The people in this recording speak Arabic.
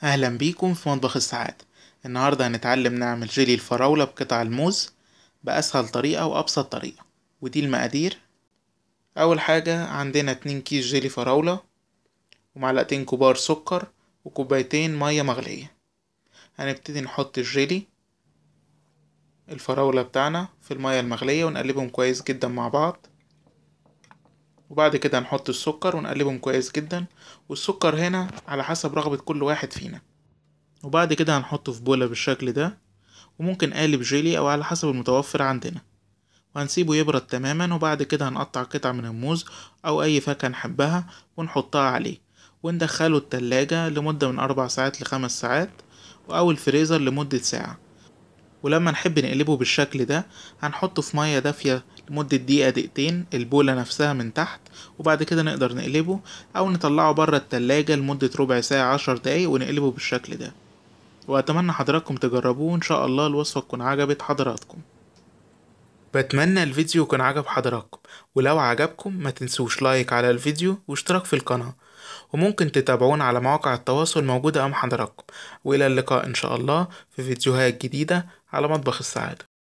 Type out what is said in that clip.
أهلا بيكم في مطبخ السعادة. النهاردة هنتعلم نعمل جيلي الفراولة بقطع الموز بأسهل طريقة وأبسط طريقة، ودي المقادير. أول حاجة عندنا 2 كيس جيلي فراولة ومعلقتين كبار سكر وكوبايتين مية مغلية. هنبتدي نحط الجيلي الفراولة بتاعنا في المية المغلية ونقلبهم كويس جدا مع بعض، وبعد كده هنحط السكر ونقلبهم كويس جدا، والسكر هنا على حسب رغبة كل واحد فينا. وبعد كده هنحطه في بولة بالشكل ده، وممكن قالب جيلي او على حسب المتوفر عندنا، وهنسيبه يبرد تماما. وبعد كده هنقطع قطع من الموز او اي فاكهة نحبها ونحطها عليه، وندخله التلاجة لمدة من 4 ساعات ل5 ساعات، او الفريزر لمدة ساعة. ولما نحب نقلبه بالشكل ده هنحطه في مية دافية لمدة دقيقة دقيقتين البولة نفسها من تحت، وبعد كده نقدر نقلبه او نطلعه برا التلاجة لمدة ربع ساعة 10 دقايق ونقلبه بالشكل ده. وأتمنى حضراتكم تجربوه، إن شاء الله الوصفة تكون عجبت حضراتكم. بتمنى الفيديو يكون عجب حضراتكم، ولو عجبكم ما تنسوش لايك على الفيديو واشتراك في القناة، وممكن تتابعونا على مواقع التواصل موجودة أمام حضراتكم. وإلى اللقاء إن شاء الله في فيديوهات جديدة على مطبخ السعادة.